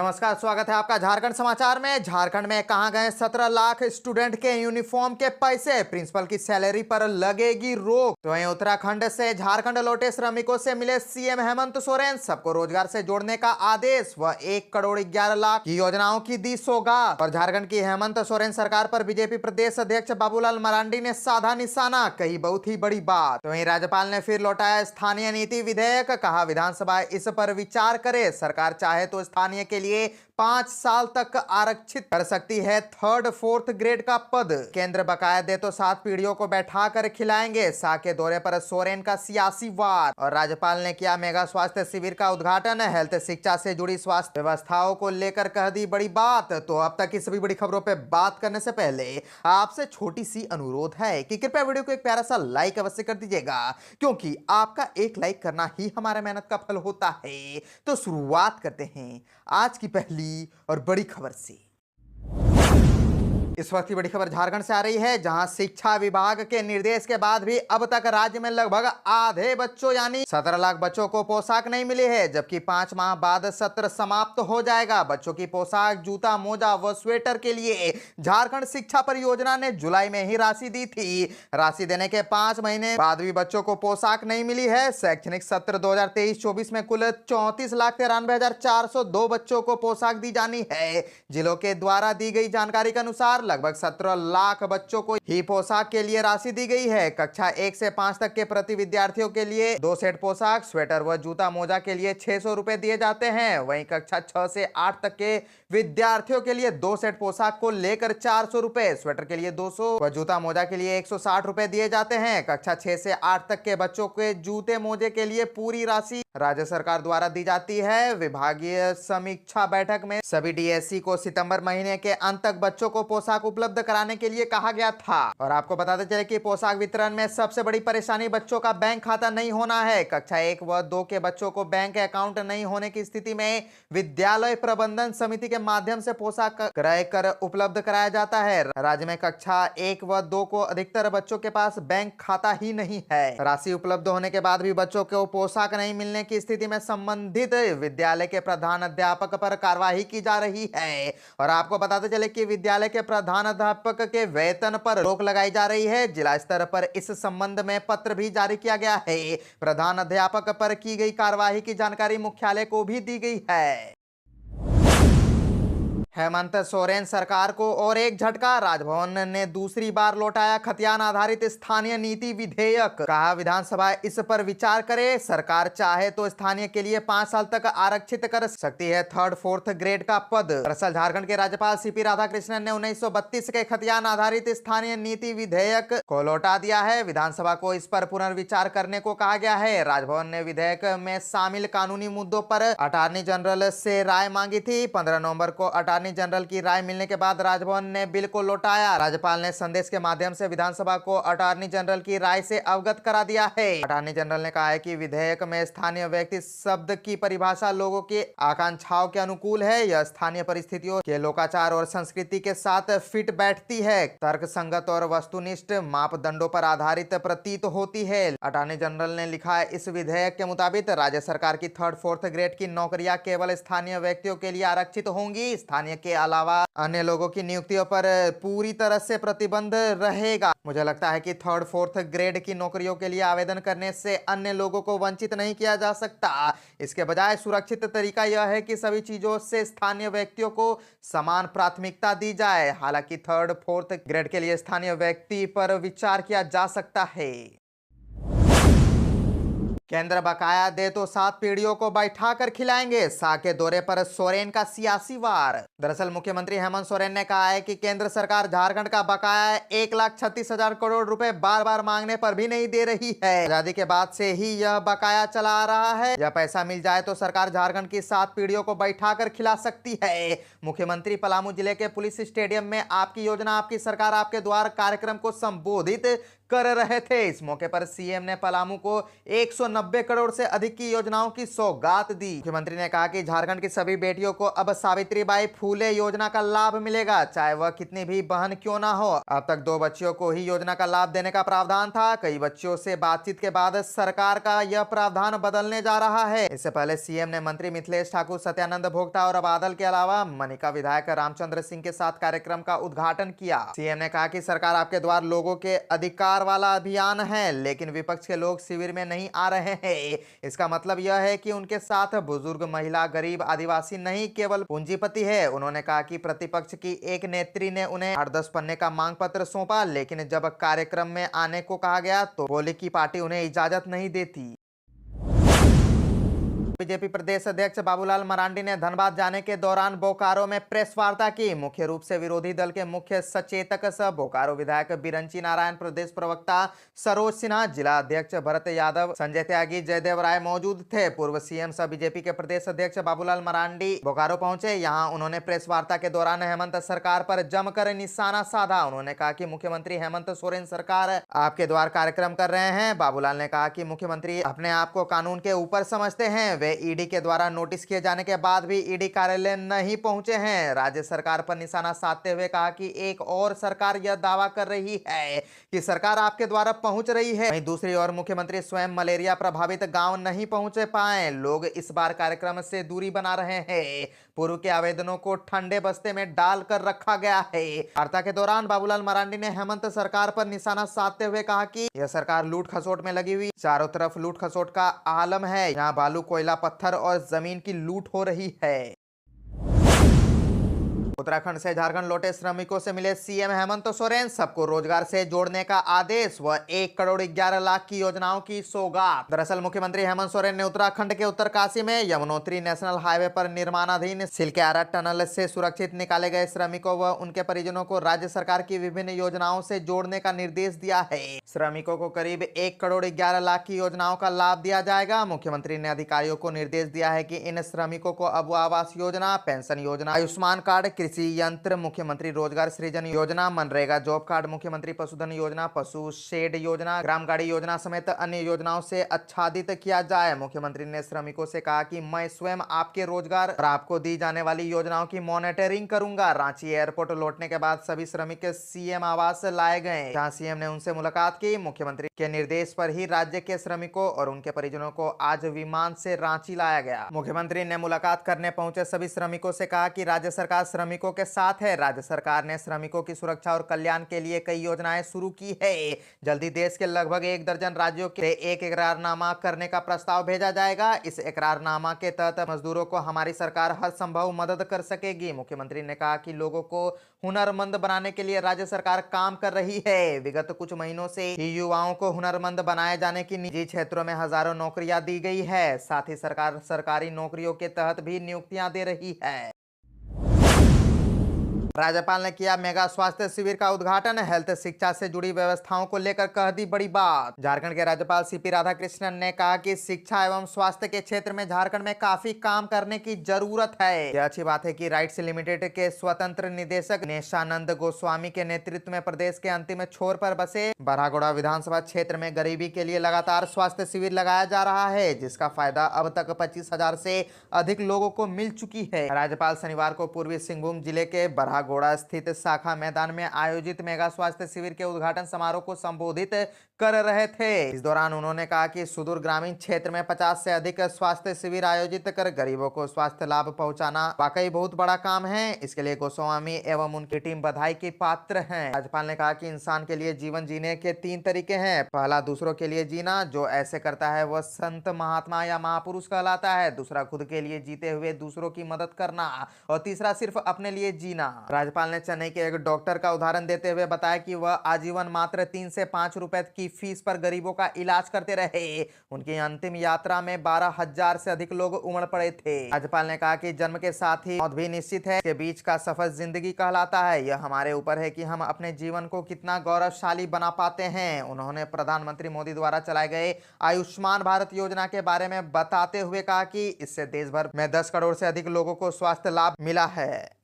नमस्कार, स्वागत है आपका झारखंड समाचार में। झारखंड में कहां गए 17 लाख स्टूडेंट के यूनिफॉर्म के पैसे, प्रिंसिपल की सैलरी पर लगेगी रोक। तो वहीं उत्तराखंड से झारखंड लौटे श्रमिकों से मिले सीएम हेमंत सोरेन, सबको रोजगार से जोड़ने का आदेश व 1 करोड़ 11 लाख की योजनाओं की दी सौगात। और झारखंड की हेमंत सोरेन सरकार पर बीजेपी प्रदेश अध्यक्ष बाबूलाल मरांडी ने साधा निशाना, कही बहुत ही बड़ी बात। तो वहीं राज्यपाल ने फिर लौटाया स्थानीय नीति विधेयक, कहा विधानसभा इस पर विचार करे, सरकार चाहे तो स्थानीय के लिए 5 साल तक आरक्षित कर सकती है 3rd 4th ग्रेड का पद। केंद्र बकाया दे तो 7 पीढ़ियों को बैठा कर खिलाएंगे, शाह के दौरे पर सोरेन का सियासी वार। और राज्यपाल ने किया मेगा स्वास्थ्य शिविर का उद्घाटन, हेल्थ शिक्षा से जुड़ी स्वास्थ्य व्यवस्थाओं को लेकर कह दी बड़ी बात। तो अब तक की सभी बड़ी खबरों पर बात करने से पहले आपसे छोटी सी अनुरोध है कि कृपया वीडियो को एक प्यारा सा लाइक अवश्य कर दीजिएगा, क्योंकि आपका एक लाइक करना ही हमारे मेहनत का फल होता है। तो शुरुआत करते हैं आज की पहली और बड़ी खबर से। इस वक्त की बड़ी खबर झारखंड से आ रही है, जहां शिक्षा विभाग के निर्देश के बाद भी अब तक राज्य में लगभग आधे बच्चों यानी 17 लाख बच्चों को पोशाक नहीं मिली है, जबकि 5 माह बाद सत्र समाप्त हो जाएगा। बच्चों की पोशाक, जूता, मोजा व स्वेटर के लिए झारखंड शिक्षा परियोजना ने जुलाई में ही राशि दी थी। राशि देने के 5 महीने बाद भी बच्चों को पोशाक नहीं मिली है। शैक्षणिक सत्र 2023-24 में कुल 34,93,402 बच्चों को पोशाक दी जानी है। जिलों के द्वारा दी गई जानकारी के अनुसार लगभग 17 लाख बच्चों को ही पोशाक के लिए राशि दी गई है। कक्षा 1 से 5 तक के प्रति विद्यार्थियों के लिए 2 सेट पोशाक, स्वेटर व जूता मोजा के लिए 600 रुपए दिए जाते हैं। वहीं कक्षा 6 से 8 तक के विद्यार्थियों के लिए 2 सेट पोशाक को लेकर 400 रुपए, स्वेटर के लिए 200 व जूता मोजा के लिए 160 रुपए दिए जाते हैं। कक्षा 6 से 8 तक के बच्चों के जूते मोजे के लिए पूरी राशि राज्य सरकार द्वारा दी जाती है। विभागीय समीक्षा बैठक में सभी डीएससी को सितंबर महीने के अंत तक बच्चों को पोशाक उपलब्ध कराने के लिए कहा गया था। और आपको बताते चले कि पोशाक वितरण में सबसे बड़ी परेशानी बच्चों का बैंक खाता नहीं होना है। कक्षा 1 व 2 के बच्चों को बैंक अकाउंट नहीं होने की स्थिति में विद्यालय प्रबंधन समिति के माध्यम से पोशाक क्रय कर उपलब्ध कराया जाता है। राज्य में कक्षा 1 व 2 को अधिकतर बच्चों के पास बैंक खाता ही नहीं है। राशि उपलब्ध होने के बाद भी बच्चों को पोशाक नहीं मिलने की स्थिति में संबंधित विद्यालय के प्रधान अध्यापक पर कार्रवाई की जा रही है। और आपको बताते चले कि विद्यालय के प्रधान अध्यापक के वेतन पर रोक लगाई जा रही है। जिला स्तर पर इस संबंध में पत्र भी जारी किया गया है। प्रधान अध्यापक पर की गई कार्रवाई की जानकारी मुख्यालय को भी दी गई है। हेमंत सोरेन सरकार को और एक झटका, राजभवन ने दूसरी बार लौटाया खतियान आधारित स्थानीय नीति विधेयक, कहा विधानसभा इस पर विचार करे, सरकार चाहे तो स्थानीय के लिए 5 साल तक आरक्षित कर सकती है 3rd 4th ग्रेड का पद। दरअसल झारखंड के राज्यपाल सीपी राधाकृष्णन ने 1932 के खतियान आधारित स्थानीय नीति विधेयक को लौटा दिया है। विधानसभा को इस पर पुनर्विचार करने को कहा गया है। राजभवन ने विधेयक में शामिल कानूनी मुद्दों पर अटॉर्नी जनरल से राय मांगी थी। 15 नवंबर को अटॉर्नी जनरल की राय मिलने के बाद राजभवन ने बिल को लौटाया। राज्यपाल ने संदेश के माध्यम से विधानसभा को अटॉर्नी जनरल की राय से अवगत करा दिया है। अटॉर्नी जनरल ने कहा है कि विधेयक में स्थानीय व्यक्ति शब्द की परिभाषा लोगों की आकांक्षाओं के अनुकूल है। यह स्थानीय परिस्थितियों के लोकाचार और संस्कृति के साथ फिट बैठती है, तर्क संगत और वस्तुनिष्ठ मापदंडों पर आधारित प्रतीत होती है। अटॉर्नी जनरल ने लिखा है, इस विधेयक के मुताबिक राज्य सरकार की 3rd 4th ग्रेड की नौकरियां केवल स्थानीय व्यक्तियों के लिए आरक्षित होंगी। स्थानीय के अलावा अन्य लोगों की नियुक्तियों पर पूरी तरह से प्रतिबंध रहेगा। मुझे लगता है कि 3rd 4th ग्रेड की नौकरियों के लिए आवेदन करने से अन्य लोगों को वंचित नहीं किया जा सकता। इसके बजाय सुरक्षित तरीका यह है कि सभी चीजों से स्थानीय व्यक्तियों को समान प्राथमिकता दी जाए। हालांकि 3rd 4th ग्रेड के लिए स्थानीय व्यक्ति पर विचार किया जा सकता है। केंद्र बकाया दे तो 7 पीढ़ियों को बैठा कर खिलाएंगे, शाह के दौरे पर सोरेन का सियासी वार। दरअसल मुख्यमंत्री हेमंत सोरेन ने कहा है कि केंद्र सरकार झारखंड का बकाया 1,36,000 करोड़ रुपए बार बार मांगने पर भी नहीं दे रही है। आजादी के बाद से ही यह बकाया चला आ रहा है। यह पैसा मिल जाए तो सरकार झारखंड की 7 पीढ़ियों को बैठा कर खिला सकती है। मुख्यमंत्री पलामू जिले के पुलिस स्टेडियम में आपकी योजना आपकी सरकार आपके द्वार कार्यक्रम को संबोधित कर रहे थे। इस मौके पर सीएम ने पलामू को 190 करोड़ से अधिक की योजनाओं की सौगात दी। मुख्यमंत्री ने कहा कि झारखंड की सभी बेटियों को अब सावित्रीबाई फूले योजना का लाभ मिलेगा, चाहे वह कितनी भी बहन क्यों ना हो। अब तक 2 बच्चियों को ही योजना का लाभ देने का प्रावधान था। कई बच्चों से बातचीत के बाद सरकार का यह प्रावधान बदलने जा रहा है। इससे पहले सीएम ने मंत्री मिथिलेश ठाकुर, सत्यानंद भोक्ता और बादल के अलावा मनिका विधायक रामचंद्र सिंह के साथ कार्यक्रम का उद्घाटन किया। सीएम ने कहा कि सरकार आपके द्वार लोगों के अधिकार वाला अभियान है, लेकिन विपक्ष के लोग शिविर में नहीं आ रहे हैं। इसका मतलब यह है कि उनके साथ बुजुर्ग, महिला, गरीब, आदिवासी नहीं, केवल पूंजीपति है। उन्होंने कहा कि प्रतिपक्ष की एक नेत्री ने उन्हें 8-10 पन्ने का मांग पत्र सौंपा, लेकिन जब कार्यक्रम में आने को कहा गया तो बोले कि पार्टी उन्हें इजाजत नहीं देती। बीजेपी प्रदेश अध्यक्ष बाबूलाल मरांडी ने धनबाद जाने के दौरान बोकारो में प्रेस वार्ता की। मुख्य रूप से विरोधी दल के मुख्य सचेतक सह बोकारो विधायक बिरंची नारायण, प्रदेश प्रवक्ता सरोज सिन्हा, जिला अध्यक्ष भरत यादव, संजय त्यागी, जयदेव राय मौजूद थे। पूर्व सीएम सह बीजेपी के प्रदेश अध्यक्ष बाबूलाल मरांडी बोकारो पहुंचे। यहां उन्होंने प्रेस वार्ता के दौरान हेमंत सरकार पर जमकर निशाना साधा। उन्होंने कहा कि मुख्यमंत्री हेमंत सोरेन सरकार आपके द्वार कार्यक्रम कर रहे हैं। बाबूलाल ने कहा कि मुख्यमंत्री अपने आप को कानून के ऊपर समझते हैं। ईडी के द्वारा नोटिस किए जाने के बाद भी ईडी कार्यालय नहीं पहुंचे हैं। राज्य सरकार पर निशाना साधते हुए कहा कि एक और सरकार यह दावा कर रही है कि सरकार आपके द्वारा पहुंच रही है, वहीं दूसरी ओर मुख्यमंत्री स्वयं मलेरिया प्रभावित गांव नहीं पहुंचे पाए। लोग इस बार कार्यक्रम से दूरी बना रहे हैं। पूर्व के आवेदनों को ठंडे बस्ते में डालकर रखा गया है। वार्ता के दौरान बाबूलाल मरांडी ने हेमंत सरकार पर निशाना साधते हुए कहा कि यह सरकार लूट खसोट में लगी हुई, चारों तरफ लूट खसोट का आलम है। यहाँ बालू, कोयला, पत्थर और जमीन की लूट हो रही है। उत्तराखंड से झारखंड लौटे श्रमिकों से मिले सीएम हेमंत सोरेन, सबको रोजगार से जोड़ने का आदेश व 1 करोड़ 11 लाख की योजनाओं की सौगात। दरअसल मुख्यमंत्री हेमंत सोरेन ने उत्तराखंड के उत्तरकाशी में यमुनोत्री नेशनल हाईवे पर निर्माणाधीन सिलक्यारा टनल से सुरक्षित निकाले गए श्रमिकों व उनके परिजनों को राज्य सरकार की विभिन्न योजनाओं से जोड़ने का निर्देश दिया है। श्रमिकों को करीब 1 करोड़ 11 लाख की योजनाओं का लाभ दिया जाएगा। मुख्यमंत्री ने अधिकारियों को निर्देश दिया है कि इन श्रमिकों को अब आवास योजना, पेंशन योजना, आयुष्मान कार्ड, कृषि यंत्र, मुख्यमंत्री रोजगार सृजन योजना, मनरेगा जॉब कार्ड, मुख्यमंत्री पशुधन योजना, पशु शेड योजना, ग्राम गाड़ी योजना समेत अन्य योजनाओं से आच्छादित किया जाए। मुख्यमंत्री ने श्रमिकों से कहा कि मैं स्वयं आपके रोजगार और आपको दी जाने वाली योजनाओं की मॉनिटरिंग करूंगा। रांची एयरपोर्ट लौटने के बाद सभी श्रमिक सीएम आवास लाए गए, जहां सीएम ने उनसे मुलाकात की। मुख्यमंत्री के निर्देश पर ही राज्य के श्रमिकों और उनके परिजनों को आज विमान से रांची लाया गया। मुख्यमंत्री ने मुलाकात करने पहुंचे सभी श्रमिकों से कहा कि राज्य सरकार श्रमिकों के साथ है। राज्य सरकार ने श्रमिकों की सुरक्षा और कल्याण के लिए कई योजनाएं शुरू की है। जल्दी देश के लगभग 1 दर्जन राज्यों के एक इकरारनामा करने का प्रस्ताव भेजा जाएगा। इस इकरारनामा के तहत मजदूरों को हमारी सरकार हर संभव मदद कर सकेगी। मुख्यमंत्री ने कहा कि लोगों को हुनरमंद बनाने के लिए राज्य सरकार काम कर रही है। विगत कुछ महीनों से ही युवाओं को हुनरमंद बनाए जाने की निजी क्षेत्रों में हजारों नौकरियां दी गई है। साथ ही सरकार सरकारी नौकरियों के तहत भी नियुक्तियां दे रही है। राज्यपाल ने किया मेगा स्वास्थ्य शिविर का उद्घाटन। हेल्थ शिक्षा से जुड़ी व्यवस्थाओं को लेकर कह दी बड़ी बात। झारखंड के राज्यपाल सीपी राधाकृष्णन ने कहा कि शिक्षा एवं स्वास्थ्य के क्षेत्र में झारखंड में काफी काम करने की जरूरत है। यह अच्छी बात है कि राइट्स लिमिटेड के स्वतंत्र निदेशक निशानंद गोस्वामी के नेतृत्व में प्रदेश के अंतिम छोर पर बसे बरहागोड़ा विधानसभा क्षेत्र में गरीबी के लिए लगातार स्वास्थ्य शिविर लगाया जा रहा है, जिसका फायदा अब तक 25,000 से अधिक लोगों को मिल चुकी है। राज्यपाल शनिवार को पूर्वी सिंहभूम जिले के बरहागोड़ा स्थित शाखा मैदान में आयोजित मेगा स्वास्थ्य शिविर के उद्घाटन समारोह को संबोधित कर रहे थे। इस दौरान उन्होंने कहा कि सुदूर ग्रामीण क्षेत्र में 50 से अधिक स्वास्थ्य शिविर आयोजित कर गरीबों को स्वास्थ्य लाभ पहुंचाना वाकई बहुत बड़ा काम है। इसके लिए गोस्वामी एवं उनकी टीम बधाई की पात्र हैं। राज्यपाल ने कहा कि इंसान के लिए जीवन जीने के 3 तरीके हैं। पहला, दूसरों के लिए जीना। जो ऐसे करता है वह संत, महात्मा या महापुरुष कहलाता है। दूसरा, खुद के लिए जीते हुए दूसरों की मदद करना। और तीसरा, सिर्फ अपने लिए जीना। राज्यपाल ने चेन्नई के एक डॉक्टर का उदाहरण देते हुए बताया कि वह आजीवन मात्र 3 से 5 रुपए की फीस पर गरीबों का इलाज करते रहे। उनकी अंतिम यात्रा में 12,000 से अधिक लोग उमड़ पड़े थे। राज्यपाल ने कहा कि जन्म के साथ ही मौत भी निश्चित है। के बीच का सफर जिंदगी कहलाता है। यह हमारे ऊपर है कि हम अपने जीवन को कितना गौरवशाली बना पाते हैं। उन्होंने प्रधानमंत्री मोदी द्वारा चलाए गए आयुष्मान भारत योजना के बारे में बताते हुए कहा कि इससे देश भर में 10 करोड़ से अधिक लोगों को स्वास्थ्य लाभ मिला है।